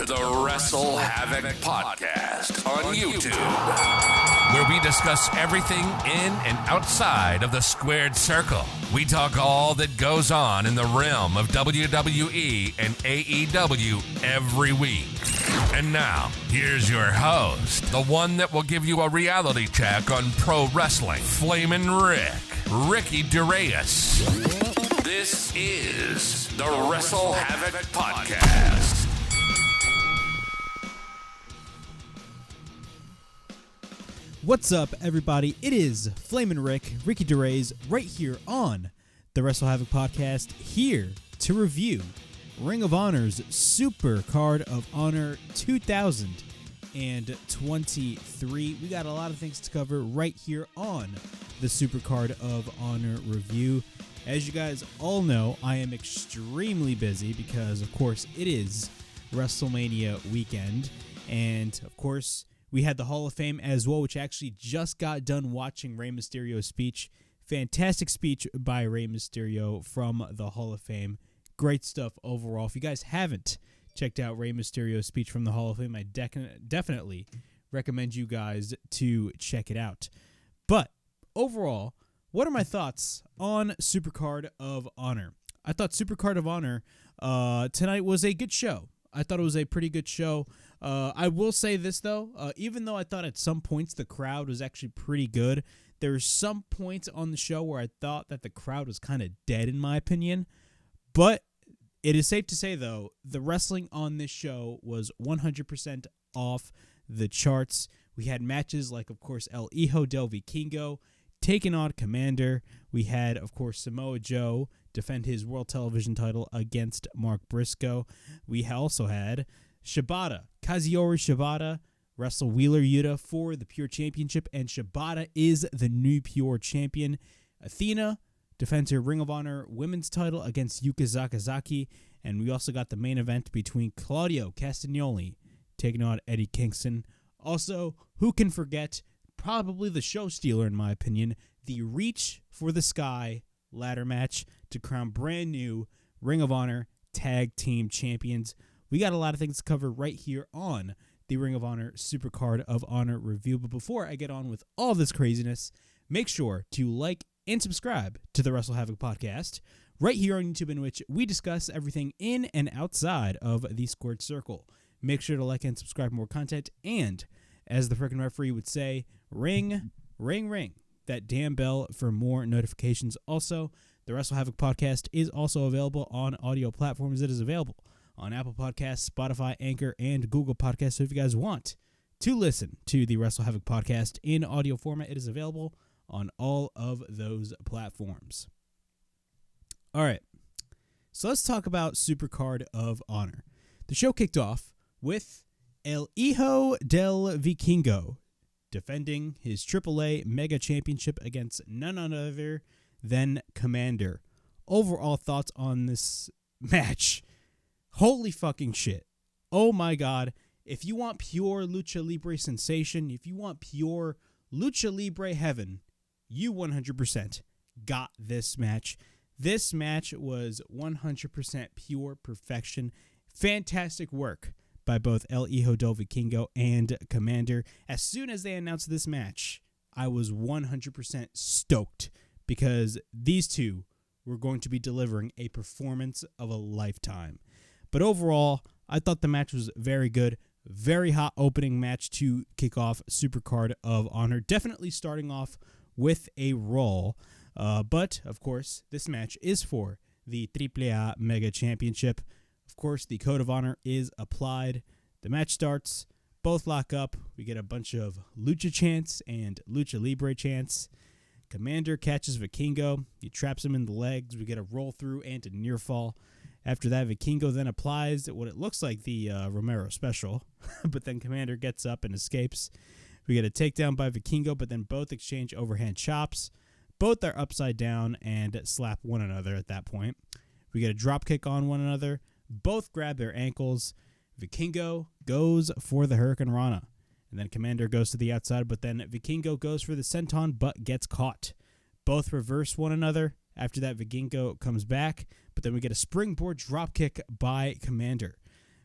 the WrestleHavoc Podcast on YouTube, where we discuss everything in and outside of the squared circle. We talk all that goes on in the realm of WWE and AEW every week. And now, here's your host, the one that will give you a reality check on pro wrestling, Flamin' Ricky DeReyes. This is the WrestleHavoc Podcast. What's up, everybody? It is Flamin' Ricky DeReyes, right here on the WrestleHavoc Podcast, here to review Ring of Honor's Supercard of Honor 2023. We got a lot of things to cover right here on the Supercard of Honor review. As you guys all know, I am extremely busy because, of course, it is WrestleMania weekend. And, of course, we had the Hall of Fame as well, which actually just got done watching Rey Mysterio's speech. Fantastic speech by Rey Mysterio from the Hall of Fame. Great stuff overall. If you guys haven't checked out Rey Mysterio's speech from the Hall of Fame, I definitely recommend you guys to check it out. But overall, what are my thoughts on Supercard of Honor? I thought Supercard of Honor tonight was a good show. I thought it was a pretty good show. I will say this, though. Even though I thought at some points the crowd was actually pretty good, there were some points on the show where I thought that the crowd was kind of dead, in my opinion. But it is safe to say, though, the wrestling on this show was 100% off the charts. We had matches like, of course, El Hijo del Vikingo taking on Komander. We had, of course, Samoa Joe defend his World Television title against Mark Briscoe. We also had Kazuchika Shibata wrestle Wheeler Yuta for the Pure Championship, and Shibata is the new Pure Champion. Athena defends her Ring of Honor women's title against Yuka Sakazaki, and we also got the main event between Claudio Castagnoli taking on Eddie Kingston. Also, who can forget, probably the show stealer in my opinion, the Reach for the Sky ladder match to crown brand new Ring of Honor Tag Team Champions. We got a lot of things to cover right here on the Ring of Honor Supercard of Honor review. But before I get on with all this craziness, make sure to like and subscribe to the WrestleHavoc Podcast right here on YouTube, in which we discuss everything in and outside of the squared circle. Make sure to like and subscribe for more content, and as the frickin' referee would say, ring, ring, ring that damn bell for more notifications. Also, the WrestleHavoc Podcast is also available on audio platforms. It is available on Apple Podcasts, Spotify, Anchor, and Google Podcasts. So if you guys want to listen to the WrestleHavoc Podcast in audio format, it is available on all of those platforms. All right, so let's talk about Supercard of Honor. The show kicked off with El Hijo del Vikingo defending his AAA Mega Championship against none other than Komander. Overall thoughts on this match? Holy fucking shit. Oh my god. If you want pure Lucha Libre sensation, if you want pure Lucha Libre heaven, you 100% got this match. This match was 100% pure perfection. Fantastic work by both El Hijo del Vikingo and Komander. As soon as they announced this match, I was 100% stoked because these two were going to be delivering a performance of a lifetime. But overall, I thought the match was very good. Very hot opening match to kick off Supercard of Honor. Definitely starting off with a roll. But, of course, this match is for the AAA Mega Championship. Of course, the Code of Honor is applied. The match starts. Both lock up. We get a bunch of Lucha chants and Lucha Libre chants. Komander catches Vikingo. He traps him in the legs. We get a roll through and a near fall. After that, Vikingo then applies what it looks like the Romero special. But then Komander gets up and escapes. We get a takedown by Vikingo, but then both exchange overhand chops. Both are upside down and slap one another at that point. We get a drop kick on one another. Both grab their ankles. Vikingo goes for the Hurricane Rana. And then Komander goes to the outside, but then Vikingo goes for the senton, but gets caught. Both reverse one another. After that, Vikingo comes back, but then we get a springboard dropkick by Komander.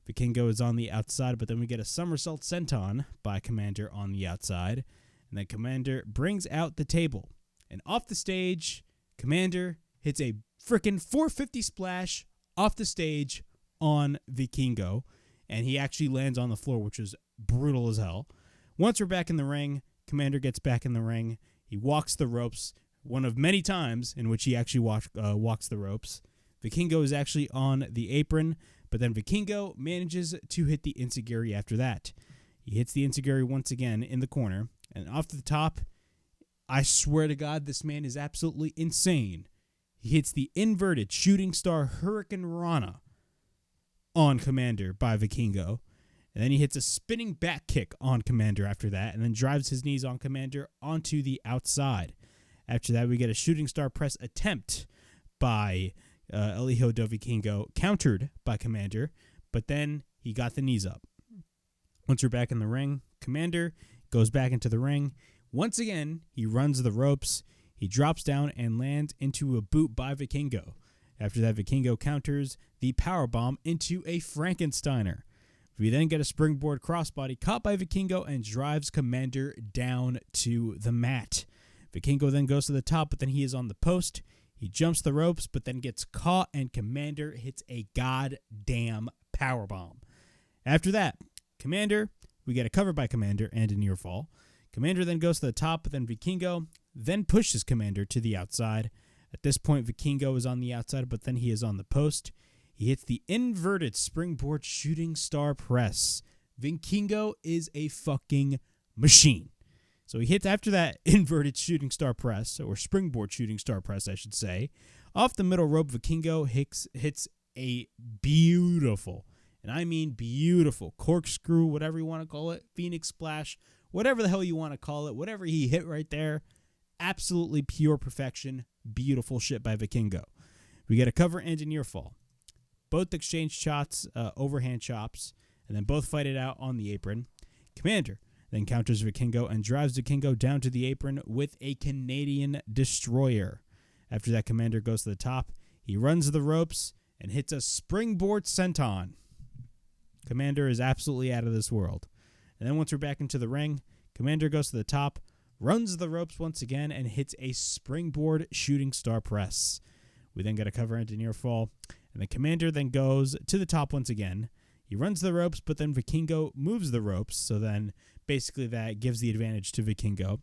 Vikingo is on the outside, but then we get a somersault senton by Komander on the outside. And then Komander brings out the table. And off the stage, Komander hits a frickin' 450 splash off the stage on Vikingo. And he actually lands on the floor, which was brutal as hell. Once we're back in the ring, Komander gets back in the ring. He walks the ropes, one of many times in which he actually walks the ropes. Vikingo is actually on the apron, but then Vikingo manages to hit the enziguri after that. He hits the enziguri once again in the corner, and off the top, I swear to God, this man is absolutely insane. He hits the inverted shooting star Hurricane Rana on Komander by Vikingo. And then he hits a spinning back kick on Komander after that, and then drives his knees on Komander onto the outside. After that, we get a shooting star press attempt by El Hijo del Vikingo, countered by Komander, but then he got the knees up. Once we're back in the ring, Komander goes back into the ring. Once again, he runs the ropes. He drops down and lands into a boot by Vikingo. After that, Vikingo counters the powerbomb into a Frankensteiner. We then get a springboard crossbody caught by Vikingo and drives Komander down to the mat. Vikingo then goes to the top, but then he is on the post. He jumps the ropes, but then gets caught, and Komander hits a goddamn powerbomb. After that, we get a cover by Komander and a near fall. Komander then goes to the top, but then Vikingo then pushes Komander to the outside. At this point, Vikingo is on the outside, but then he is on the post. He hits the inverted springboard shooting star press. Vikingo is a fucking machine. So he hits after that inverted shooting star press, or springboard shooting star press, I should say. Off the middle rope, Vikingo hits a beautiful, and I mean beautiful, corkscrew, whatever you want to call it, Phoenix splash, whatever the hell you want to call it, whatever he hit right there. Absolutely pure perfection. Beautiful shit by Vikingo. We get a cover and a near fall. Both exchange shots, overhand chops, and then both fight it out on the apron. Komander then counters Vikingo and drives Vikingo down to the apron with a Canadian Destroyer. After that, Komander goes to the top. He runs the ropes and hits a springboard senton. Komander is absolutely out of this world. And then once we're back into the ring, Komander goes to the top, runs the ropes once again, and hits a springboard shooting star press. We then get a cover and a near fall. And the Komander then goes to the top once again. He runs the ropes, but then Vikingo moves the ropes, so then basically that gives the advantage to Vikingo.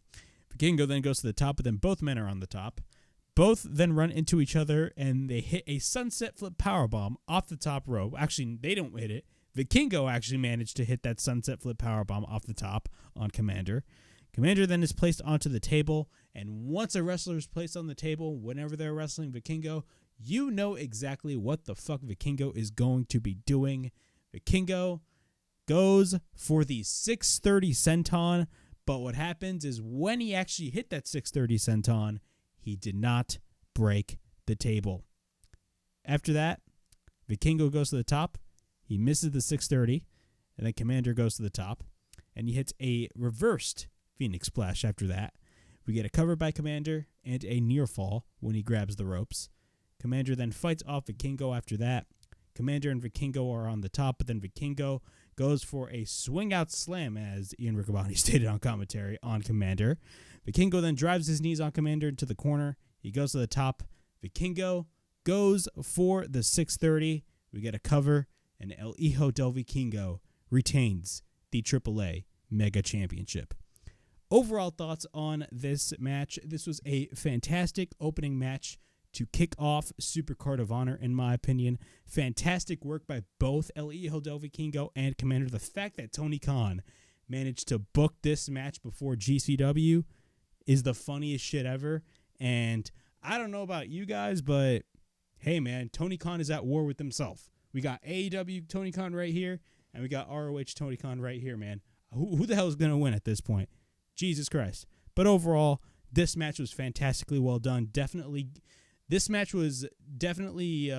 Vikingo then goes to the top, but then both men are on the top. Both then run into each other, and they hit a sunset flip powerbomb off the top rope. Actually, they don't hit it. Vikingo actually managed to hit that sunset flip powerbomb off the top on Komander. Komander then is placed onto the table, and once a wrestler is placed on the table, whenever they're wrestling Vikingo, you know exactly what the fuck Vikingo is going to be doing. Vikingo goes for the 630 senton, but what happens is when he actually hit that 630 senton, he did not break the table. After that, Vikingo goes to the top. He misses the 630, and then Komander goes to the top, and he hits a reversed Phoenix Splash after that. We get a cover by Komander and a near fall when he grabs the ropes. Komander then fights off Vikingo after that. Komander and Vikingo are on the top, but then Vikingo goes for a swing-out slam, as Ian Riccaboni stated on commentary, on Komander. Vikingo then drives his knees on Komander into the corner. He goes to the top. Vikingo goes for the 630. We get a cover, and El Hijo del Vikingo retains the AAA Mega Championship. Overall thoughts on this match. This was a fantastic opening match to kick off Supercard of Honor, in my opinion. Fantastic work by both El Hijo del Vikingo and Komander. The fact that Tony Khan managed to book this match before GCW is the funniest shit ever. And I don't know about you guys, but hey, man, Tony Khan is at war with himself. We got AEW Tony Khan right here, and we got ROH Tony Khan right here, man. Who the hell is going to win at this point? Jesus Christ. But overall, this match was fantastically well done. This match was definitely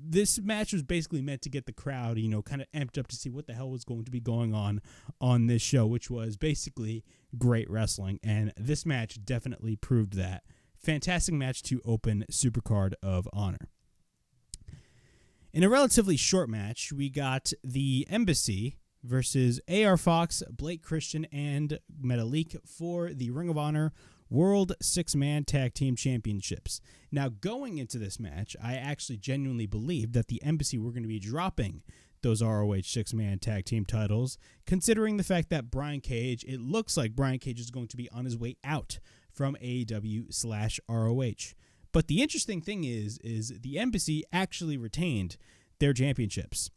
this match was basically meant to get the crowd, kind of amped up to see what the hell was going to be going on this show, which was basically great wrestling. And this match definitely proved that. Fantastic match to open Supercard of Honor. In a relatively short match, we got the Embassy versus AR Fox, Blake Christian, and Metalik for the Ring of Honor World 6-Man Tag Team Championships. Now, going into this match, I actually genuinely believed that the Embassy were going to be dropping those ROH 6-Man Tag Team titles, considering the fact that it looks like Brian Cage is going to be on his way out from AEW/ROH. But the interesting thing is the Embassy actually retained their championships.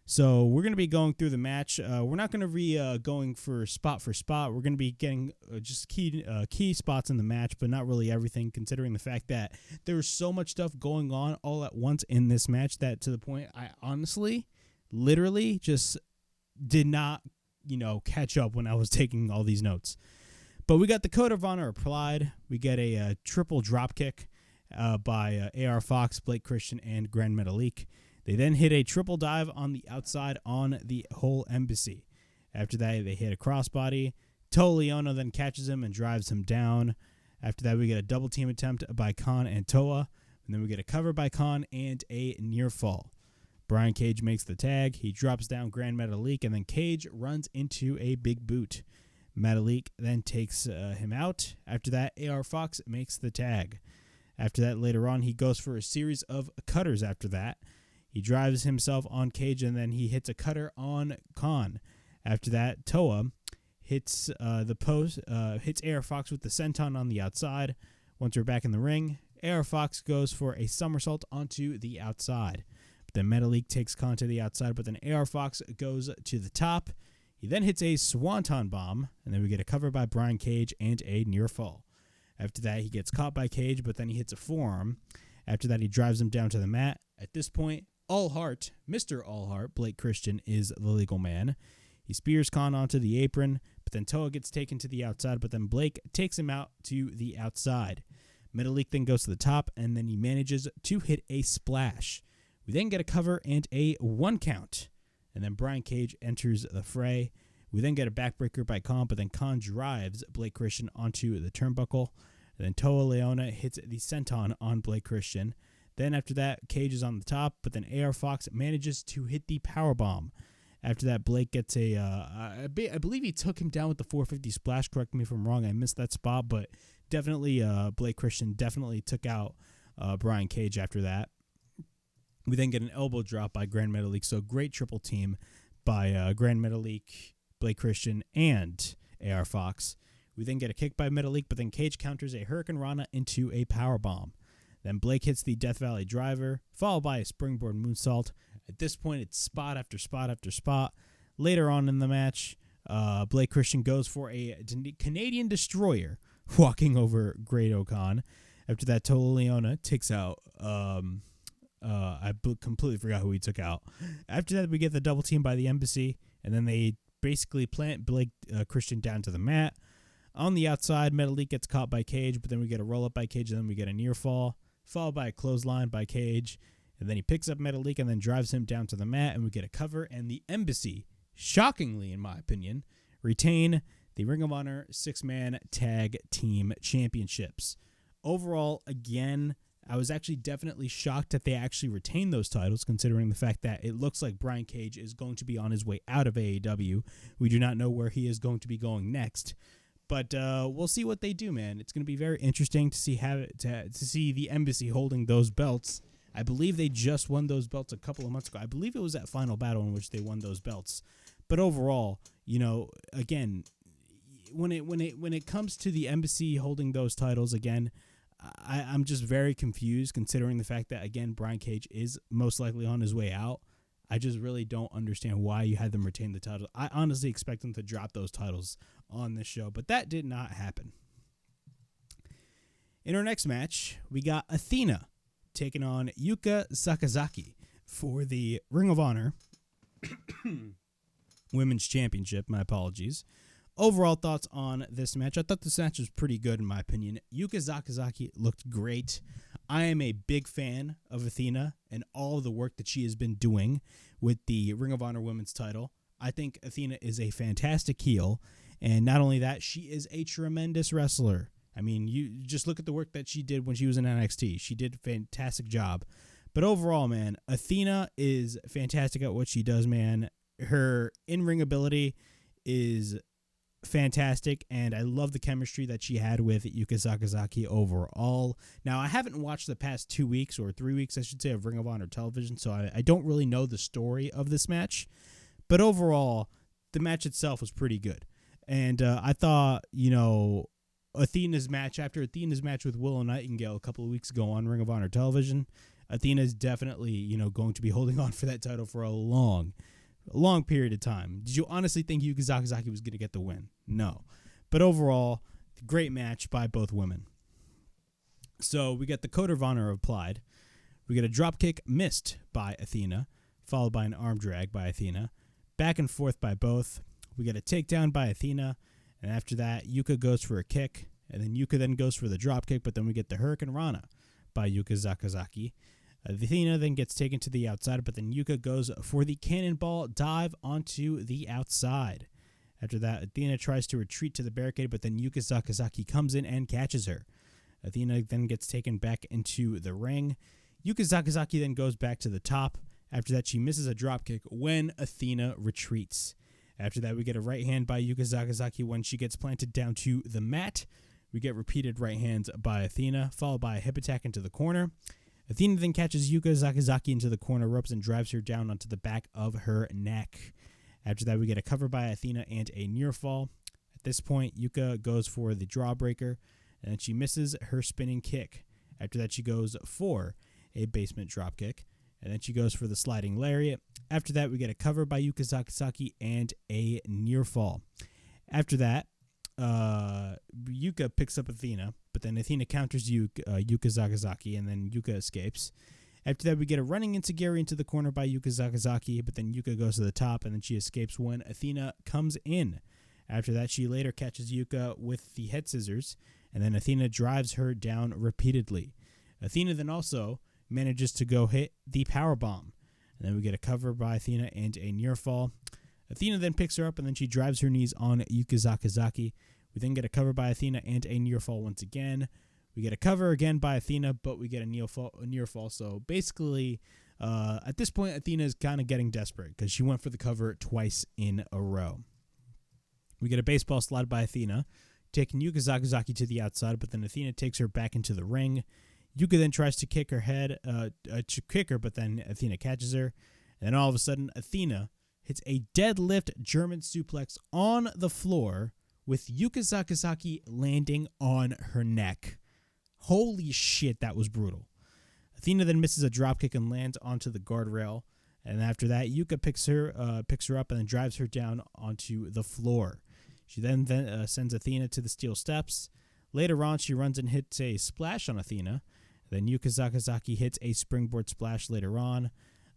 So we're going to be going through the match. We're not going to be going for spot. We're going to be getting just key spots in the match, but not really everything, considering the fact that there was so much stuff going on all at once in this match that to the point I honestly, literally just did not, catch up when I was taking all these notes. But we got the Code of Honor applied. We get a triple drop kick by AR Fox, Blake Christian, and Grand Metalik. They then hit a triple dive on the outside on the whole Embassy. After that, they hit a crossbody. Toa Liona then catches him and drives him down. After that, we get a double team attempt by Khan and Toa. And then we get a cover by Khan and a near fall. Brian Cage makes the tag. He drops down Grand Metalik, and then Cage runs into a big boot. Metalik then takes him out. After that, AR Fox makes the tag. After that, later on, he goes for a series of cutters after that. He drives himself on Cage, and then he hits a cutter on Khan. After that, Toa hits the post, hits AR Fox with the senton on the outside. Once we're back in the ring, AR Fox goes for a somersault onto the outside. But then Metalik takes Khan to the outside, but then AR Fox goes to the top. He then hits a swanton bomb, and then we get a cover by Brian Cage and a near fall. After that, he gets caught by Cage, but then he hits a forearm. After that, he drives him down to the mat. At this point, Mr. Allheart, Blake Christian, is the legal man. He spears Khan onto the apron, but then Toa gets taken to the outside, but then Blake takes him out to the outside. Metalik then goes to the top, and then he manages to hit a splash. We then get a cover and a 1 count, and then Brian Cage enters the fray. We then get a backbreaker by Khan, but then Khan drives Blake Christian onto the turnbuckle, and then Toa Liona hits the senton on Blake Christian. Then after that, Cage is on the top, but then AR Fox manages to hit the powerbomb. After that, Blake gets I believe he took him down with the 450 splash. Correct me if I'm wrong. I missed that spot, but definitely Blake Christian definitely took out Brian Cage after that. We then get an elbow drop by Grand Metalik. So great triple team by Grand Metalik, Blake Christian, and AR Fox. We then get a kick by Metalik, but then Cage counters a Hurricane Rana into a powerbomb. Then Blake hits the Death Valley Driver, followed by a springboard moonsault. At this point, it's spot after spot after spot. Later on in the match, Blake Christian goes for a Canadian Destroyer, walking over Great O'Khan. After that, Toa Liona takes out... I completely forgot who he took out. After that, we get the double team by the Embassy, and then they basically plant Blake Christian down to the mat. On the outside, Metalik gets caught by Cage, but then we get a roll-up by Cage, and then we get a near fall, followed by a clothesline by Cage, and then he picks up Metalik and then drives him down to the mat, and we get a cover, and the Embassy, shockingly in my opinion, retain the Ring of Honor 6-Man Tag Team Championships. Overall, again, I was actually definitely shocked that they actually retained those titles, considering the fact that it looks like Brian Cage is going to be on his way out of AEW. We do not know where he is going to be going next. But we'll see what they do, man. It's going to be very interesting to see to see the Embassy holding those belts. I believe they just won those belts a couple of months ago. I believe it was that Final Battle in which they won those belts. But overall, again, when it comes to the Embassy holding those titles again, I'm just very confused, considering the fact that, again, Brian Cage is most likely on his way out. I just really don't understand why you had them retain the title. I honestly expect them to drop those titles on this show, but that did not happen. In our next match, we got Athena taking on Yuka Sakazaki for the Ring of Honor Women's Championship. My apologies. Overall thoughts on this match. I thought this match was pretty good in my opinion. Yuka Sakazaki looked great. I am a big fan of Athena and all of the work that she has been doing with the Ring of Honor Women's title. I think Athena is a fantastic heel, and not only that, she is a tremendous wrestler. I mean, you just look at the work that she did when she was in NXT. She did a fantastic job. But overall, man, Athena is fantastic at what she does, man. Her in-ring ability is fantastic, and I love the chemistry that she had with Yuka Sakazaki overall. Now, I haven't watched the past 2 weeks, or 3 weeks, I should say, of Ring of Honor television, so I don't really know the story of this match. But overall, the match itself was pretty good. And I thought, Athena's match, after Athena's match with Willow Nightingale a couple of weeks ago on Ring of Honor television, Athena's definitely, going to be holding on for that title for a long period of time. Did you honestly think Yuka Sakazaki was going to get the win? No. But overall, great match by both women. So we got the Code of Honor applied. We get a dropkick missed by Athena, followed by an arm drag by Athena. Back and forth by both. We get a takedown by Athena, and after that, Yuka goes for a kick, and then Yuka then goes for the dropkick, but then we get the Hurricane Rana by Yuka Sakazaki. Athena then gets taken to the outside, but then Yuka goes for the cannonball dive onto the outside. After that, Athena tries to retreat to the barricade, but then Yuka Sakazaki comes in and catches her. Athena then gets taken back into the ring. Yuka Sakazaki then goes back to the top. After that, she misses a dropkick when Athena retreats. After that, we get a right hand by Yuka Sakazaki when she gets planted down to the mat. We get repeated right hands by Athena, followed by a hip attack into the corner. Athena then catches Yuka Sakazaki into the corner ropes and drives her down onto the back of her neck. After that, we get a cover by Athena and a near fall. At this point, Yuka goes for the drawbreaker, and then she misses her spinning kick. After that, she goes for a basement dropkick, and then she goes for the sliding lariat. After that, we get a cover by Yuka Sakazaki and a near fall. After that, Yuka picks up Athena, but then Athena counters Yuka Sakazaki, and then Yuka escapes. After that, we get a running enziguri into the corner by Yuka Sakazaki, but then Yuka goes to the top, and then she escapes when Athena comes in. After that, she later catches Yuka with the head scissors, and then Athena drives her down repeatedly. Athena then also manages to go hit the powerbomb, and then we get a cover by Athena and a near fall. Athena then picks her up, and then she drives her knees on Yuka Sakazaki. We then get a cover by Athena and a near fall once again. We get a cover again by Athena, but we get a near fall. So basically, at this point, Athena is kind of getting desperate because she went for the cover twice in a row. We get a baseball slide by Athena, taking Yuka Sakazaki to the outside, but then Athena takes her back into the ring. Yuka then tries to kick her, but then Athena catches her. And then all of a sudden, Athena hits a deadlift German suplex on the floor with Yuka Sakazaki landing on her neck. Holy shit, that was brutal. Athena then misses a dropkick and lands onto the guardrail. And after that, Yuka picks her up and then drives her down onto the floor. She then sends Athena to the steel steps. Later on, she runs and hits a splash on Athena. Then Yuka Sakazaki hits a springboard splash later on.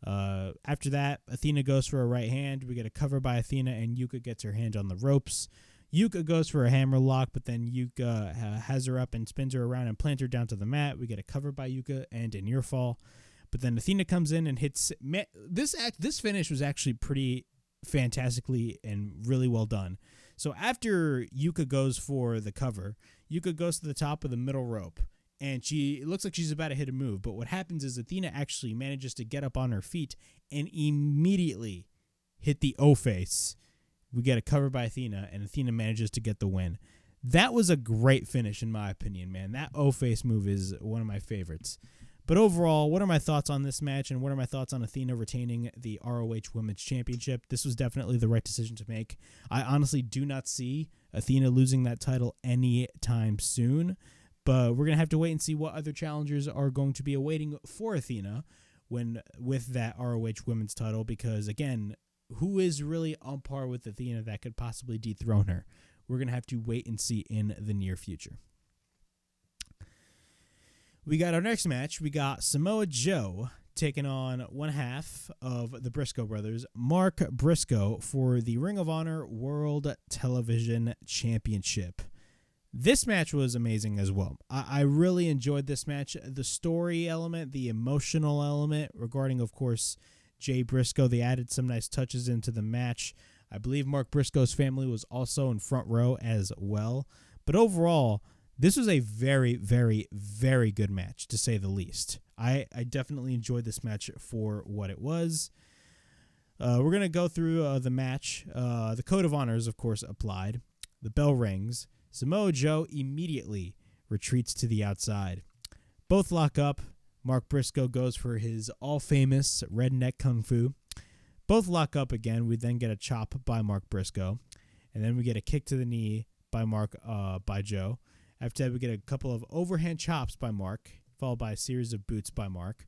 After that, Athena goes for a right hand. We get a cover by Athena, and Yuka gets her hand on the ropes. Yuka goes for a hammer lock, but then Yuka has her up and spins her around and plants her down to the mat. We get a cover by Yuka and a near fall. But then Athena comes in and hits... This finish was actually pretty fantastically and really well done. So after Yuka goes for the cover, Yuka goes to the top of the middle rope. And it looks like she's about to hit a move. But what happens is Athena actually manages to get up on her feet and immediately hit the O-face. We get a cover by Athena, and Athena manages to get the win. That was a great finish, in my opinion, man. That O-face move is one of my favorites. But overall, what are my thoughts on this match, and what are my thoughts on Athena retaining the ROH Women's Championship? This was definitely the right decision to make. I honestly do not see Athena losing that title anytime soon. But we're going to have to wait and see what other challengers are going to be awaiting for Athena with that ROH women's title. Because, again, who is really on par with Athena that could possibly dethrone her? We're going to have to wait and see in the near future. We got our next match. We got Samoa Joe taking on one half of the Briscoe brothers, Mark Briscoe, for the Ring of Honor World Television Championship. This match was amazing as well. I really enjoyed this match. The story element, the emotional element regarding, of course, Jay Briscoe. They added some nice touches into the match. I believe Mark Briscoe's family was also in front row as well. But overall, this was a very, very, very good match, to say the least. I definitely enjoyed this match for what it was. We're going to go through the match. The Code of Honor is, of course, applied. The bell rings. Samoa Joe immediately retreats to the outside. Both lock up. Mark Briscoe goes for his all-famous redneck kung fu. Both lock up again. We then get a chop by Mark Briscoe. And then we get a kick to the knee by Joe. After that, we get a couple of overhand chops by Mark, followed by a series of boots by Mark.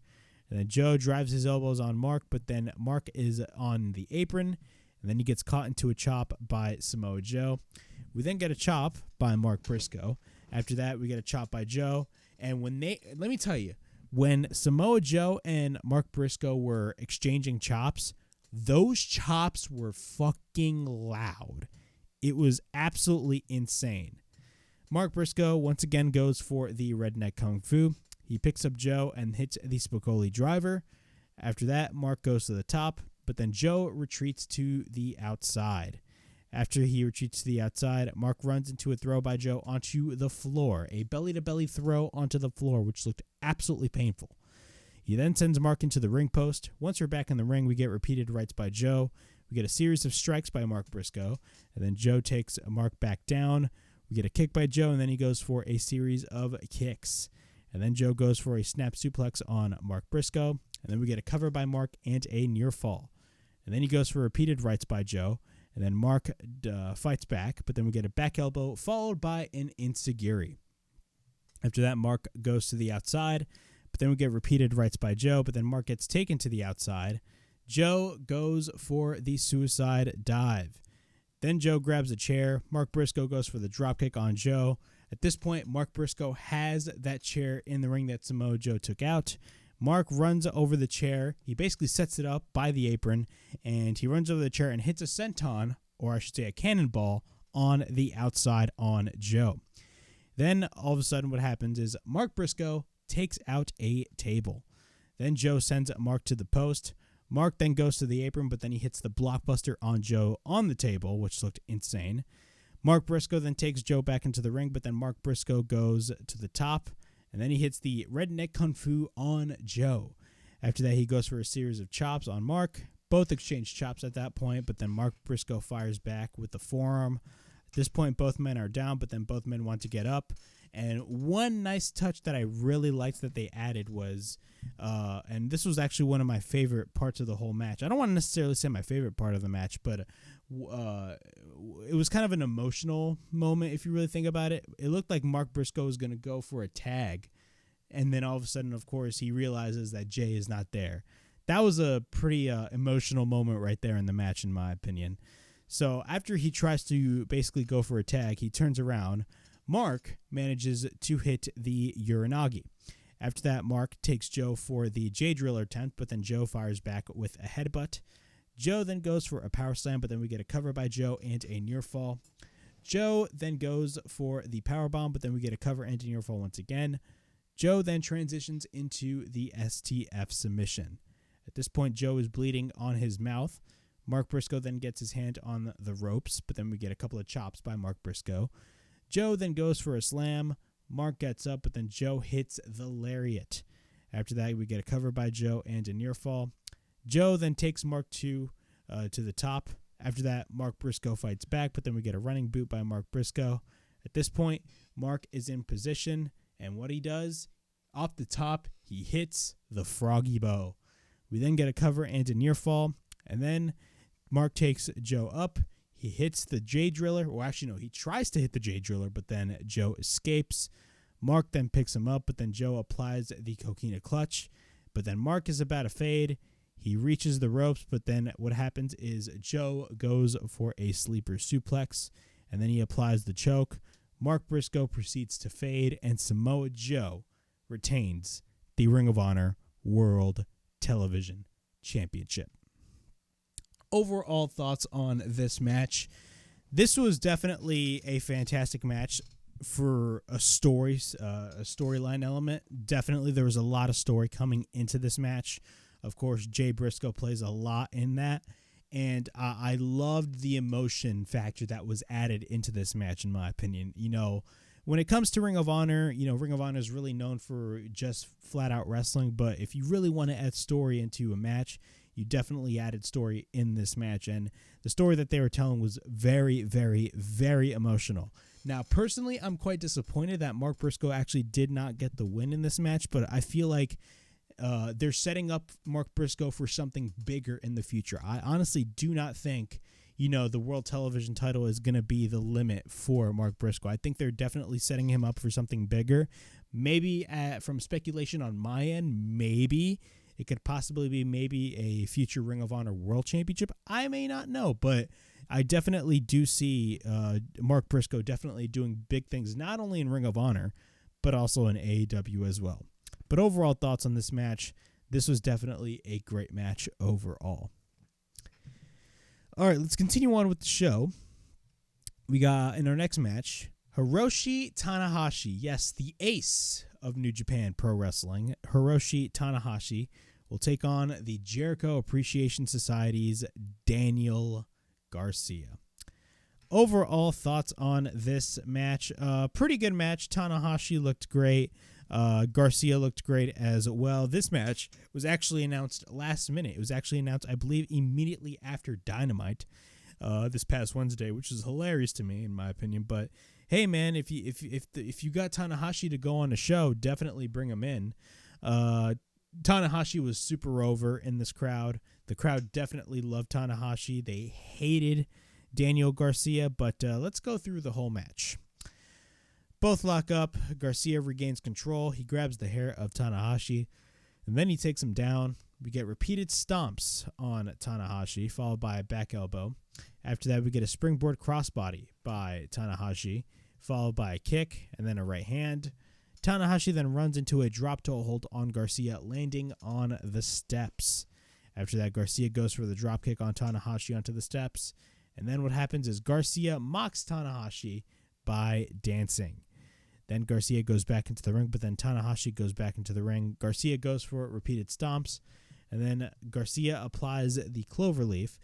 And then Joe drives his elbows on Mark, but then Mark is on the apron, and then he gets caught into a chop by Samoa Joe. We then get a chop by Mark Briscoe. After that, we get a chop by Joe. And let me tell you, when Samoa Joe and Mark Briscoe were exchanging chops, those chops were fucking loud. It was absolutely insane. Mark Briscoe once again goes for the redneck kung fu. He picks up Joe and hits the Spicoli driver. After that, Mark goes to the top, but then Joe retreats to the outside. After he retreats to the outside, Mark runs into a throw by Joe onto the floor, a belly-to-belly throw onto the floor, which looked absolutely painful. He then sends Mark into the ring post. Once we're back in the ring, we get repeated rights by Joe. We get a series of strikes by Mark Briscoe, and then Joe takes Mark back down. We get a kick by Joe, and then he goes for a series of kicks. And then Joe goes for a snap suplex on Mark Briscoe, and then we get a cover by Mark and a near fall. And then he goes for repeated rights by Joe, and then Mark fights back, but then we get a back elbow followed by an enziguri. After that, Mark goes to the outside, but then we get repeated rights by Joe, but then Mark gets taken to the outside. Joe goes for the suicide dive. Then Joe grabs a chair. Mark Briscoe goes for the dropkick on Joe. At this point, Mark Briscoe has that chair in the ring that Samoa Joe took out. Mark runs over the chair. He basically sets it up by the apron, and he runs over the chair and hits a senton, or I should say a cannonball, on the outside on Joe. Then, all of a sudden, what happens is Mark Briscoe takes out a table. Then Joe sends Mark to the post. Mark then goes to the apron, but then he hits the blockbuster on Joe on the table, which looked insane. Mark Briscoe then takes Joe back into the ring, but then Mark Briscoe goes to the top, and then he hits the redneck kung fu on Joe. After that, he goes for a series of chops on Mark. Both exchange chops at that point, but then Mark Briscoe fires back with the forearm. At this point, both men are down, but then both men want to get up. And one nice touch that I really liked that they added was, and this was actually one of my favorite parts of the whole match. I don't want to necessarily say my favorite part of the match, but it was kind of an emotional moment if you really think about it. It looked like Mark Briscoe was going to go for a tag, and then all of a sudden, of course, he realizes that Jay is not there. That was a pretty emotional moment right there in the match, in my opinion. So after he tries to basically go for a tag, he turns around. Mark manages to hit the Uranagi. After that, Mark takes Joe for the J-Driller attempt, but then Joe fires back with a headbutt. Joe then goes for a power slam, but then we get a cover by Joe and a near fall. Joe then goes for the power bomb, but then we get a cover and a near fall once again. Joe then transitions into the STF submission. At this point, Joe is bleeding on his mouth. Mark Briscoe then gets his hand on the ropes, but then we get a couple of chops by Mark Briscoe. Joe then goes for a slam. Mark gets up, but then Joe hits the lariat. After that, we get a cover by Joe and a near fall. Joe then takes Mark to the top. After that, Mark Briscoe fights back, but then we get a running boot by Mark Briscoe. At this point, Mark is in position, and what he does, off the top, he hits the froggy bow. We then get a cover and a near fall, and then Mark takes Joe up. He hits the J-Driller. Well, actually, no, he tries to hit the J-Driller, but then Joe escapes. Mark then picks him up, but then Joe applies the coquina clutch. But then Mark is about to fade. He reaches the ropes, but then what happens is Joe goes for a sleeper suplex, and then he applies the choke. Mark Briscoe proceeds to fade, and Samoa Joe retains the Ring of Honor World Television Championship. Overall thoughts on this match. This was definitely a fantastic match for a storyline element. Definitely there was a lot of story coming into this match. Of course, Jay Briscoe plays a lot in that, and I loved the emotion factor that was added into this match, in my opinion. You know, when it comes to Ring of Honor, Ring of Honor is really known for just flat out wrestling. But if you really want to add story into a match, you definitely added story in this match. And the story that they were telling was very, very, very emotional. Now, personally, I'm quite disappointed that Mark Briscoe actually did not get the win in this match, but I feel like they're setting up Mark Briscoe for something bigger in the future. I honestly do not think, the world television title is going to be the limit for Mark Briscoe. I think they're definitely setting him up for something bigger. Maybe from speculation on my end, maybe it could possibly be maybe a future Ring of Honor World Championship. I may not know, but I definitely do see Mark Briscoe definitely doing big things, not only in Ring of Honor, but also in AEW as well. But overall thoughts on this match, this was definitely a great match overall. All right, let's continue on with the show. We got in our next match, Hiroshi Tanahashi. Yes, the ace of New Japan Pro Wrestling, Hiroshi Tanahashi, will take on the Jericho Appreciation Society's Daniel Garcia. Overall thoughts on this match, pretty good match. Tanahashi looked great. Garcia looked great as well. This match was actually announced last minute. It was actually announced, I believe, immediately after Dynamite this past Wednesday, which is hilarious to me, in my opinion. But hey, man, if you got Tanahashi to go on the show, definitely bring him in. Tanahashi was super over in this crowd. The crowd definitely loved Tanahashi. They hated Daniel Garcia, but let's go through the whole match. Both lock up. Garcia regains control. He grabs the hair of Tanahashi, and then he takes him down. We get repeated stomps on Tanahashi, followed by a back elbow. After that, we get a springboard crossbody by Tanahashi, followed by a kick, and then a right hand. Tanahashi then runs into a drop-toe hold on Garcia, landing on the steps. After that, Garcia goes for the dropkick on Tanahashi onto the steps. And then what happens is Garcia mocks Tanahashi by dancing. Then Garcia goes back into the ring, but then Tanahashi goes back into the ring. Garcia goes for repeated stomps, and then Garcia applies the cloverleaf,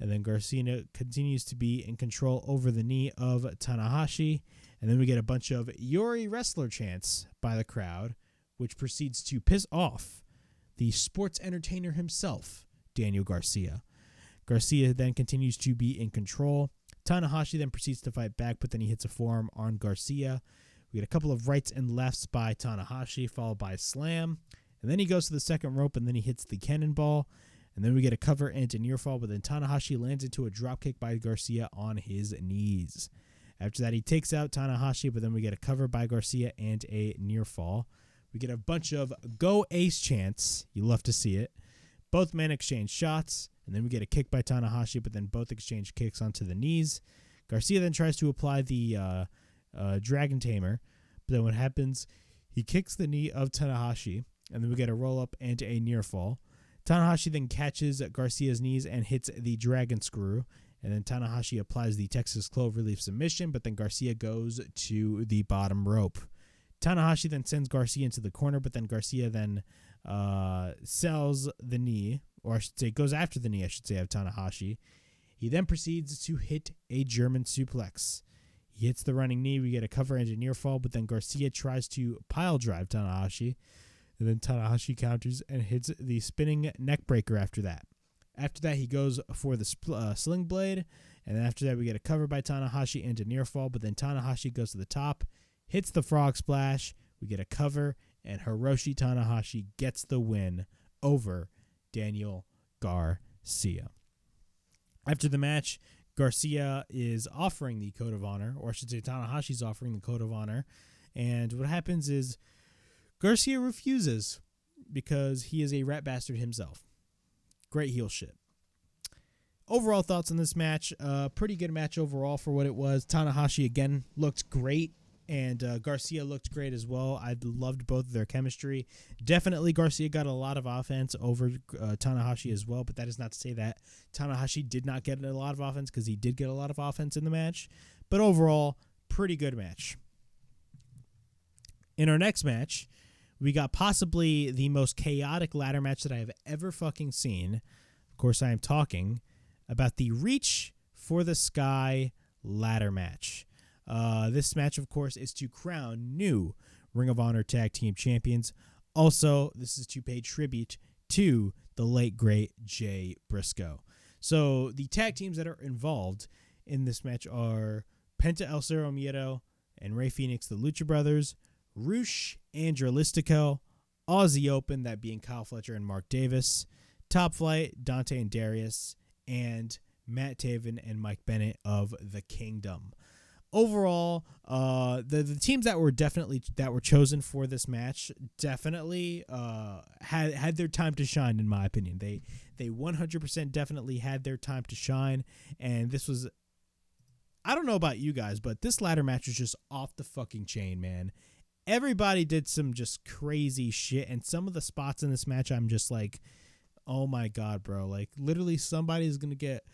and then Garcia continues to be in control over the knee of Tanahashi, and then we get a bunch of Yori wrestler chants by the crowd, which proceeds to piss off the sports entertainer himself, Daniel Garcia. Garcia then continues to be in control. Tanahashi then proceeds to fight back, but then he hits a forearm on Garcia. We get a couple of rights and lefts by Tanahashi, followed by a slam. And then he goes to the second rope, and then he hits the cannonball. And then we get a cover and a near fall, but then Tanahashi lands into a dropkick by Garcia on his knees. After that, he takes out Tanahashi, but then we get a cover by Garcia and a near fall. We get a bunch of Go Ace chants. You love to see it. Both men exchange shots, and then we get a kick by Tanahashi, but then both exchange kicks onto the knees. Garcia then tries to apply the Dragon Tamer, but then what happens, he kicks the knee of Tanahashi, and then we get a roll-up and a near fall. Tanahashi then catches Garcia's knees and hits the Dragon Screw, and then Tanahashi applies the Texas Cloverleaf submission, but then Garcia goes to the bottom rope. Tanahashi then sends Garcia into the corner, but then Garcia then sells the knee, or I should say goes after the knee, of Tanahashi. He then proceeds to hit a German suplex. He hits the running knee. We get a cover and a near fall, but then Garcia tries to pile drive Tanahashi. And then Tanahashi counters and hits the spinning neck breaker after that. After that, he goes for the sling blade. And then after that, we get a cover by Tanahashi and a near fall, but then Tanahashi goes to the top, hits the frog splash. We get a cover, and Hiroshi Tanahashi gets the win over Daniel Garcia. After the match, Garcia is offering the Code of Honor, or I should say Tanahashi's offering the Code of Honor. And what happens is Garcia refuses because he is a rat bastard himself. Great heel shit. Overall thoughts on this match, pretty good match overall for what it was. Tanahashi, again, looked great, and Garcia looked great as well. I loved both of their chemistry. Definitely Garcia got a lot of offense over Tanahashi as well, but that is not to say that Tanahashi did not get a lot of offense, because he did get a lot of offense in the match. But overall, pretty good match. In our next match, we got possibly the most chaotic ladder match that I have ever fucking seen. Of course, I am talking about the Reach for the Sky ladder match. This match, of course, is to crown new Ring of Honor Tag Team Champions. Also, this is to pay tribute to the late, great Jay Briscoe. So the tag teams that are involved in this match are Penta El Cero Miedo and Rey Fenix, the Lucha Brothers, Rush and Dralistico, Aussie Open, that being Kyle Fletcher and Mark Davis, Top Flight, Dante and Darius, and Matt Taven and Mike Bennett of the Kingdom. Overall, the teams that were chosen for this match definitely had their time to shine, in my opinion. They 100% definitely had their time to shine, and this was, I don't know about you guys, but this ladder match was just off the fucking chain, man. Everybody did some just crazy shit, and some of the spots in this match, I'm just like, oh my God, bro. Like, literally somebody's going to get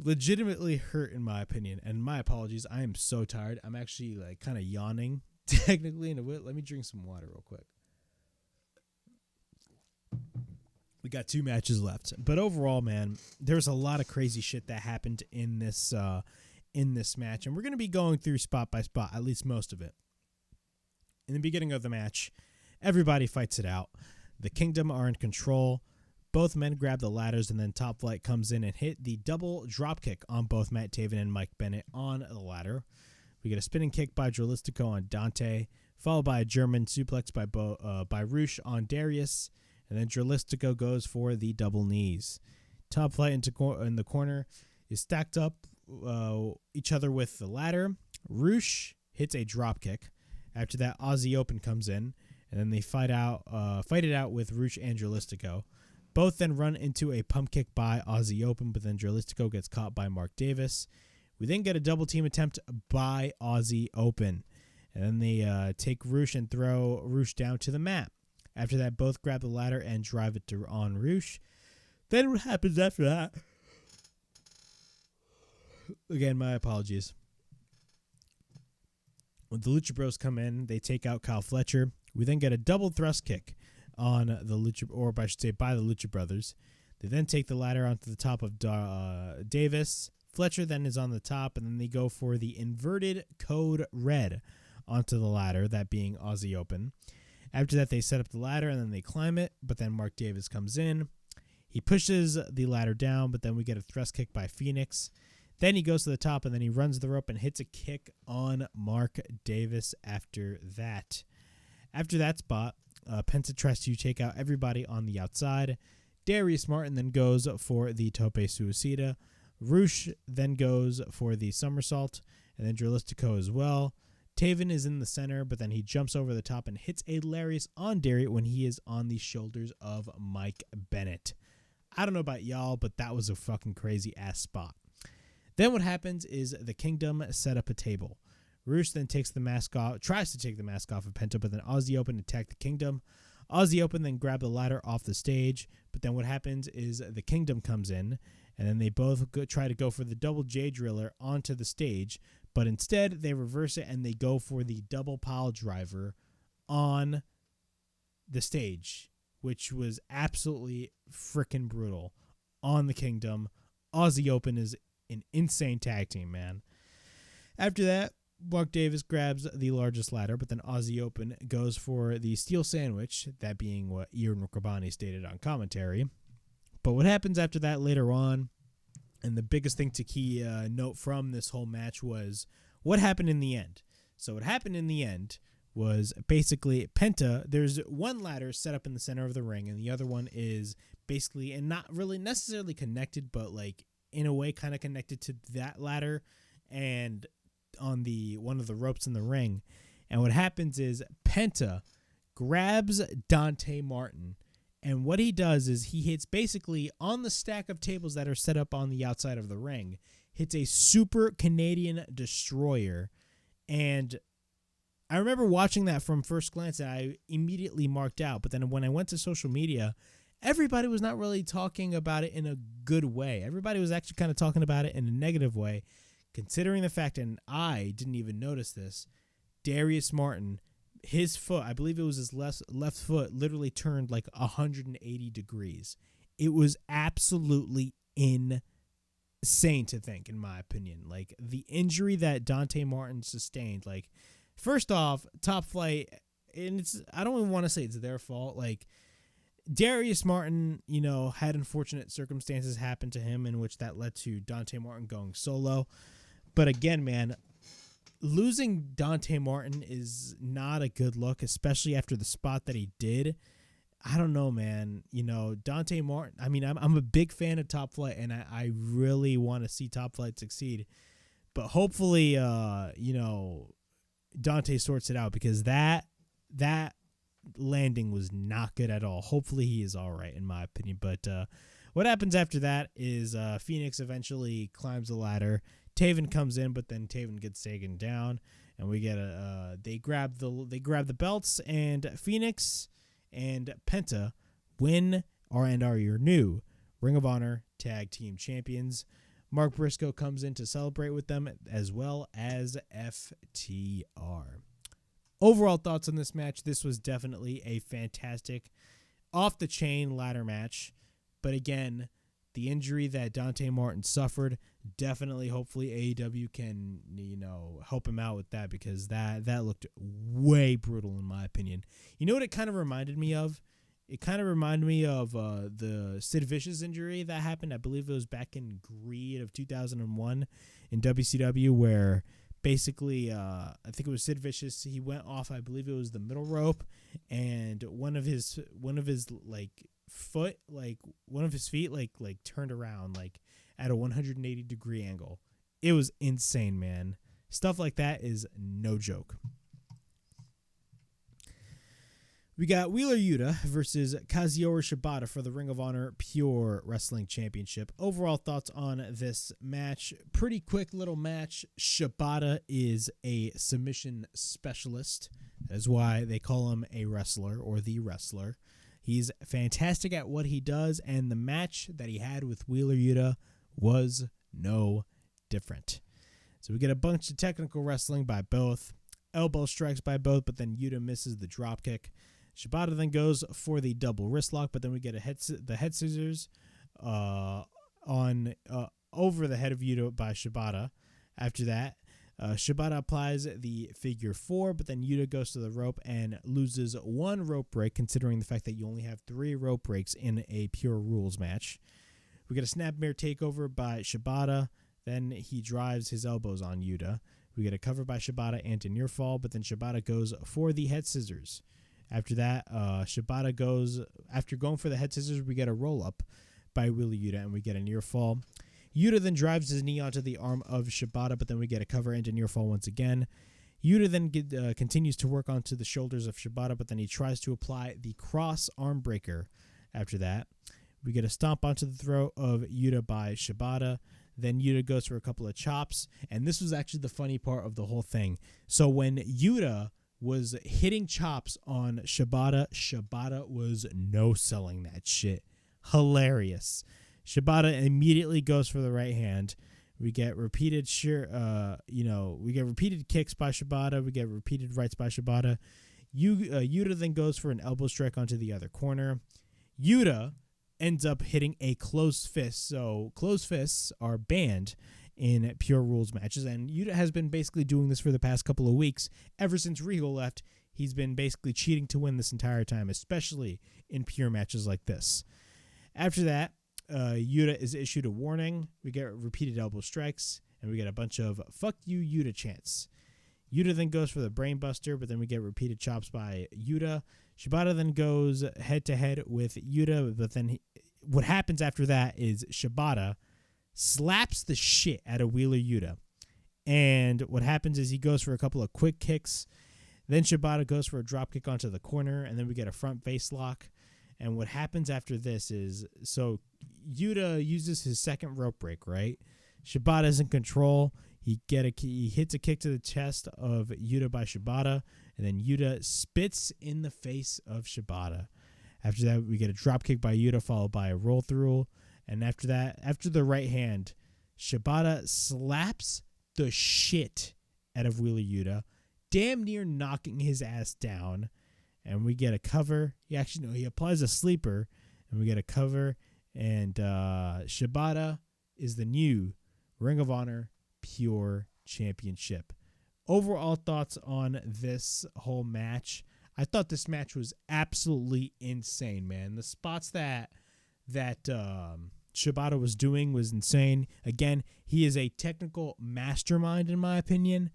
legitimately hurt, in my opinion. And my apologies, I am so tired. I'm actually like kind of yawning technically in a bit. Let me drink some water real quick. We got 2 matches left, but overall, man, there's a lot of crazy shit that happened in this match, and we're going to be going through spot by spot, at least most of it. In the beginning of the match, everybody fights it out. The Kingdom are in control. Both men grab the ladders, and then Top Flight comes in and hit the double dropkick on both Matt Taven and Mike Bennett on the ladder. We get a spinning kick by Dralistico on Dante, followed by a German suplex by Rush on Darius, and then Dralistico goes for the double knees. Top Flight in the corner is stacked up each other with the ladder. Rush hits a dropkick. After that, Aussie Open comes in, and then they fight it out with Rush and Dralistico. Both then run into a pump kick by Aussie Open, but then Dralistico gets caught by Mark Davis. We then get a double team attempt by Aussie Open. And then they take Rush and throw Rush down to the mat. After that, both grab the ladder and drive it on Rush. Then what happens after that? Again, my apologies. When the Lucha Bros come in, they take out Kyle Fletcher. We then get a double thrust kick on the Lucha, or I should say by the Lucha Brothers. They then take the ladder onto the top of Davis. Fletcher then is on the top, and then they go for the inverted code red onto the ladder, that being Aussie Open. After that, they set up the ladder, and then they climb it, but then Mark Davis comes in. He pushes the ladder down, but then we get a thrust kick by Phoenix. Then he goes to the top, and then he runs the rope and hits a kick on Mark Davis after that. After that spot, Penta tries to take out everybody on the outside. Darius Martin then goes for the Tope Suicida. Rush then goes for the somersault, and then Dralistico as well. Taven is in the center, but then he jumps over the top and hits a lariat on Darius when he is on the shoulders of Mike Bennett. I don't know about y'all, but that was a fucking crazy ass spot. Then what happens is the Kingdom set up a table. Rush then tries to take the mask off of Penta, but then Aussie Open attack the Kingdom. Aussie Open then grab the ladder off the stage, but then what happens is the Kingdom comes in, and then they both try to go for the double J Driller onto the stage, but instead they reverse it and they go for the double pile driver on the stage, which was absolutely freaking brutal on the Kingdom. Aussie Open is an insane tag team, man. After that, Mark Davis grabs the largest ladder, but then Aussie Open goes for the steel sandwich, that being what Ian Riccoboni stated on commentary. But what happens after that later on, and the biggest thing to note from this whole match was what happened in the end. So what happened in the end was basically Penta, there's one ladder set up in the center of the ring, and the other one is basically, and not really necessarily connected, but like in a way kind of connected to that ladder and on the one of the ropes in the ring. And what happens is Penta grabs Dante Martin, and what he does is he hits basically on the stack of tables that are set up on the outside of the ring, hits a super Canadian destroyer. And I remember watching that from first glance, and I immediately marked out. But then when I went to social media, everybody was not really talking about it in a good way. Everybody was actually kind of talking about it in a negative way, considering the fact, and I didn't even notice this, Darius Martin, his foot, I believe it was his left foot, literally turned like 180 degrees. It was absolutely insane. insane to think, in my opinion. Like, the injury that Dante Martin sustained, like, first off, Top Flight, and I don't even want to say it's their fault. Like, Darius Martin, had unfortunate circumstances happen to him in which that led to Dante Martin going solo. But again, man, losing Dante Martin is not a good look, especially after the spot that he did. I don't know, man. Dante Martin, I mean, I'm a big fan of Top Flight, and I really want to see Top Flight succeed. But hopefully, Dante sorts it out, because that landing was not good at all. Hopefully he is all right, in my opinion. But what happens after that is Phoenix eventually climbs the ladder. Taven comes in, but then Taven gets taken down, and we get they grab the belts, and Phoenix and Penta win and are your new Ring of Honor Tag Team Champions. Mark Briscoe comes in to celebrate with them, as well as FTR. Overall thoughts on this match: this was definitely a fantastic off-the-chain ladder match. But again, the injury that Dante Martin suffered, definitely, hopefully, AEW can, help him out with that, because that looked way brutal, in my opinion. You know what it kind of reminded me of? It kind of reminded me of the Sid Vicious injury that happened. I believe it was back in Greed of 2001 in WCW, where basically, I think it was Sid Vicious. He went off, I believe it was the middle rope, and one of his feet turned around at a 180-degree angle. It was insane, man. Stuff like that is no joke. We got Wheeler Yuta versus Kazuchika Shibata for the Ring of Honor Pure Wrestling Championship. Overall thoughts on this match: pretty quick little match. Shibata is a submission specialist. That is why they call him a wrestler, or the wrestler. He's fantastic at what he does, and the match that he had with Wheeler Yuta was no different. So we get a bunch of technical wrestling by both, elbow strikes by both, but then Yuta misses the dropkick. Shibata then goes for the double wrist lock, but then we get the head scissors over the head of Yuta by Shibata. After that, Shibata applies the figure 4, but then Yuta goes to the rope and loses one rope break, considering the fact that you only have 3 rope breaks in a Pure Rules match. We get a snapmare takeover by Shibata. Then he drives his elbows on Yuta. We get a cover by Shibata and a near fall, but then Shibata goes for the head scissors. After that, after going for the head scissors, we get a roll-up by Wheeler Yuta, and we get a near fall. Yuta then drives his knee onto the arm of Shibata, but then we get a cover and a near fall once again. Yuta then continues to work onto the shoulders of Shibata, but then he tries to apply the cross arm breaker. After that, we get a stomp onto the throat of Yuta by Shibata. Then Yuta goes for a couple of chops, and this was actually the funny part of the whole thing. So when Yuta was hitting chops on Shibata, Shibata was no-selling that shit. Hilarious. Shibata immediately goes for the right hand. We get repeated kicks by Shibata. We get repeated rights by Shibata. Yuta then goes for an elbow strike onto the other corner. Yuta ends up hitting a closed fist. So closed fists are banned in Pure Rules matches, and Yuta has been basically doing this for the past couple of weeks. Ever since Riho left, he's been basically cheating to win this entire time, especially in Pure matches like this. After that, Yuta is issued a warning. We get repeated elbow strikes, and we get a bunch of "fuck you, Yuta" chants. Yuta then goes for the brainbuster, but then we get repeated chops by Yuta. Shibata then goes head-to-head with Yuta, but then what happens after that is Shibata slaps the shit out of Wheeler Yuta. And what happens is he goes for a couple of quick kicks. Then Shibata goes for a drop kick onto the corner, and then we get a front face lock. And what happens after this is, so Yuta uses his second rope break, right? Shibata's in control. He hits a kick to the chest of Yuta by Shibata, and then Yuta spits in the face of Shibata. After that, we get a drop kick by Yuta, followed by a roll through. And after that, after the right hand, Shibata slaps the shit out of Wheeler Yuta, damn near knocking his ass down. And we get a cover. He applies a sleeper, and we get a cover. And Shibata is the new Ring of Honor Pure Championship. Overall thoughts on this whole match. I thought this match was absolutely insane, man. The spots that Shibata was doing was insane. Again, he is a technical mastermind in my opinion.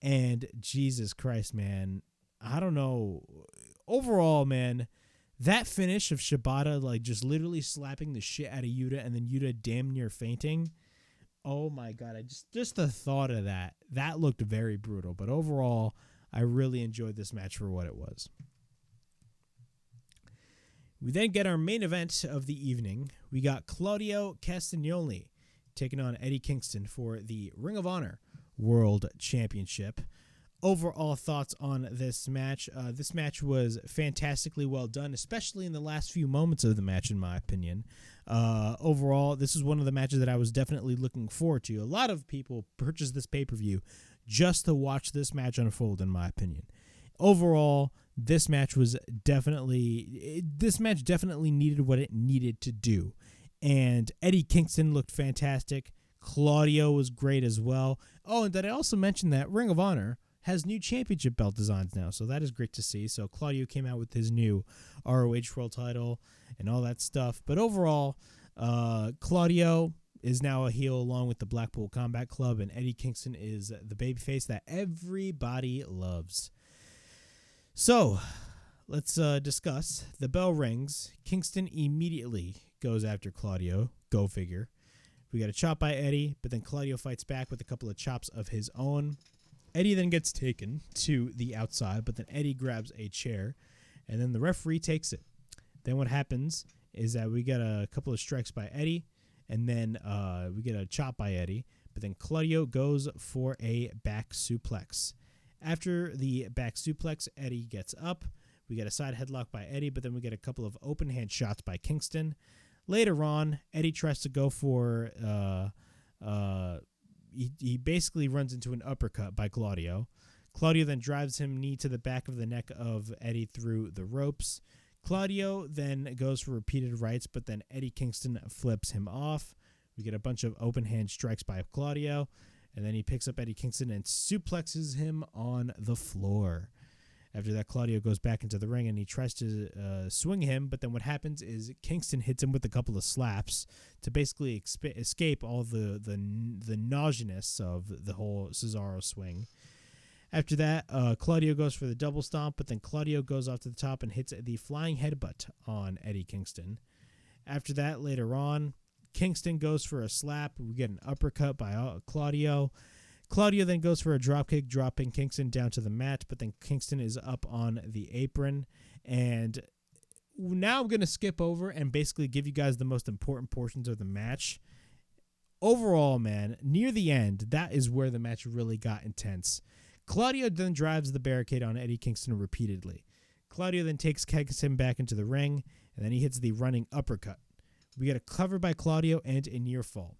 And Jesus Christ, man. I don't know. Overall, man, that finish of Shibata, like just literally slapping the shit out of Yuta and then Yuta damn near fainting. Oh my God. Just the thought of that looked very brutal. But overall, I really enjoyed this match for what it was. We then get our main event of the evening. We got Claudio Castagnoli taking on Eddie Kingston for the Ring of Honor World Championship. Overall thoughts on this match. This match was fantastically well done, especially in the last few moments of the match, in my opinion. Overall, this is one of the matches that I was definitely looking forward to. A lot of people purchased this pay-per-view just to watch this match unfold, in my opinion. Overall, this match definitely needed what it needed to do. And Eddie Kingston looked fantastic. Claudio was great as well. Oh, and did I also mention that Ring of Honor has new championship belt designs now, so that is great to see. So Claudio came out with his new ROH World title and all that stuff. But overall, Claudio is now a heel along with the Blackpool Combat Club, and Eddie Kingston is the babyface that everybody loves. So let's discuss. The bell rings. Kingston immediately goes after Claudio. Go figure. We got a chop by Eddie, but then Claudio fights back with a couple of chops of his own. Eddie then gets taken to the outside, but then Eddie grabs a chair, and then the referee takes it. Then what happens is that we get a couple of strikes by Eddie, and then we get a chop by Eddie, but then Claudio goes for a back suplex. After the back suplex, Eddie gets up. We get a side headlock by Eddie, but then we get a couple of open hand shots by Kingston. Later on, Eddie tries to go for he basically runs into an uppercut by Claudio. Claudio then drives him knee to the back of the neck of Eddie through the ropes. Claudio then goes for repeated rights, but then Eddie Kingston flips him off. We get a bunch of open hand strikes by Claudio, and then he picks up Eddie Kingston and suplexes him on the floor. After that, Claudio goes back into the ring and he tries to swing him, but then what happens is Kingston hits him with a couple of slaps to basically escape all the nauseousness of the whole Cesaro swing. After that, Claudio goes for the double stomp, but then Claudio goes off to the top and hits the flying headbutt on Eddie Kingston. After that, later on, Kingston goes for a slap. We get an uppercut by Claudio. Claudio then goes for a dropkick, dropping Kingston down to the mat, but then Kingston is up on the apron. And now I'm going to skip over and basically give you guys the most important portions of the match. Overall, man, near the end, that is where the match really got intense. Claudio then drives the barricade on Eddie Kingston repeatedly. Claudio then takes Kingston back into the ring, and then he hits the running uppercut. We get a cover by Claudio and a near fall.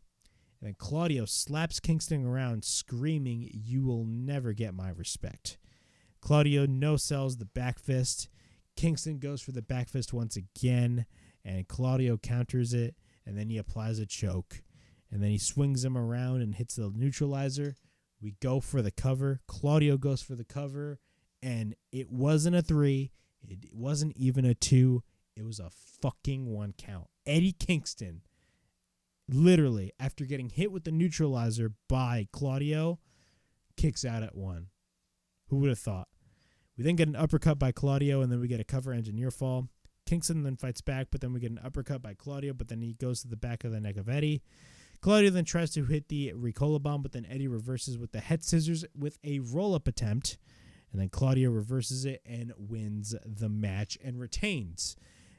And then Claudio slaps Kingston around, screaming, "You will never get my respect." Claudio no-sells the back fist. Kingston goes for the back fist once again, and Claudio counters it, and then he applies a choke. And then he swings him around and hits the neutralizer. We go for the cover. Claudio goes for the cover, and it wasn't a 3. It wasn't even a 2. It was a fucking 1 count. Eddie Kingston, literally, after getting hit with the neutralizer by Claudio, kicks out at 1. Who would have thought? We then get an uppercut by Claudio, and then we get a cover engineer fall. Kingston then fights back, but then we get an uppercut by Claudio, but then he goes to the back of the neck of Eddie. Claudio then tries to hit the Ricola bomb, but then Eddie reverses with the head scissors with a roll-up attempt. And then Claudio reverses it and wins the match and retains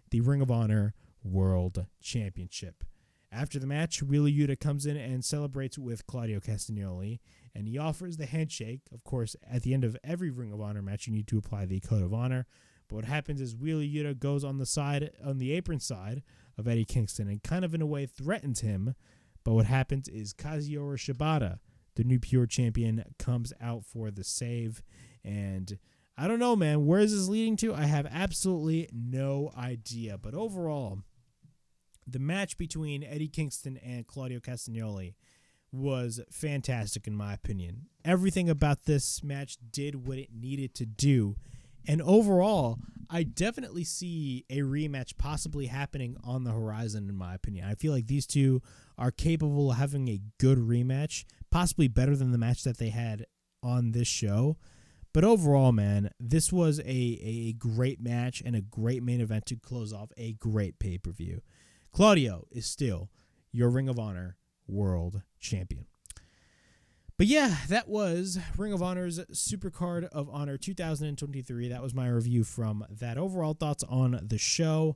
the Ring of Honor World Championship. After the match, Wheeler Yuta comes in and celebrates with Claudio Castagnoli, and he offers the handshake. Of course, at the end of every Ring of Honor match, you need to apply the Code of Honor. But what happens is Wheeler Yuta goes on the apron side of Eddie Kingston and kind of in a way threatens him. But what happens is Kazuchika Shibata, the new Pure Champion, comes out for the save. And I don't know, man. Where is this leading to? I have absolutely no idea. But overall, The match between Eddie Kingston and Claudio Castagnoli was fantastic in my opinion. Everything about this match did what it needed to do. And overall, I definitely see a rematch possibly happening on the horizon in my opinion. I feel like these two are capable of having a good rematch, possibly better than the match that they had on this show. But overall, man, this was a great match and a great main event to close off a great pay-per-view. Claudio is still your Ring of Honor World Champion. But yeah, that was Ring of Honor's Supercard of Honor 2023. That was my review from that. Overall thoughts on the show.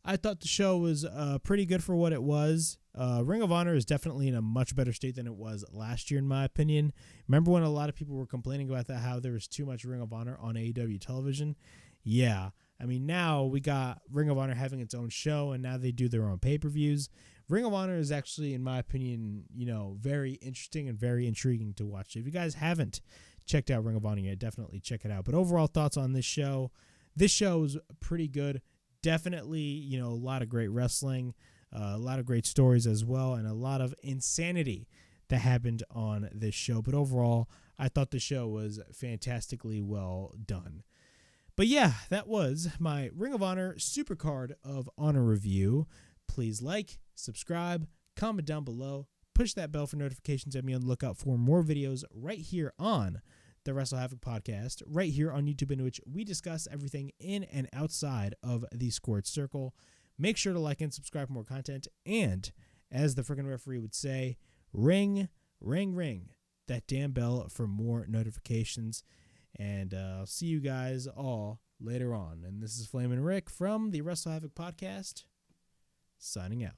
I thought the show was pretty good for what it was. Ring of Honor is definitely in a much better state than it was last year, in my opinion. Remember when a lot of people were complaining about that, how there was too much Ring of Honor on AEW television? Yeah. I mean, now we got Ring of Honor having its own show, and now they do their own pay-per-views. Ring of Honor is actually, in my opinion, very interesting and very intriguing to watch. If you guys haven't checked out Ring of Honor yet, definitely check it out. But overall thoughts on this show. This show is pretty good. Definitely, a lot of great wrestling, a lot of great stories as well, and a lot of insanity that happened on this show. But overall, I thought the show was fantastically well done. But yeah, that was my Ring of Honor Supercard of Honor review. Please like, subscribe, comment down below, push that bell for notifications, and be on the lookout for more videos right here on the WrestleHavoc Podcast, right here on YouTube, in which we discuss everything in and outside of the Squared Circle. Make sure to like and subscribe for more content, and as the freaking referee would say, ring, ring, ring that damn bell for more notifications. And I'll see you guys all later on. And this is Flamin' Rick from the WrestleHavoc Podcast, signing out.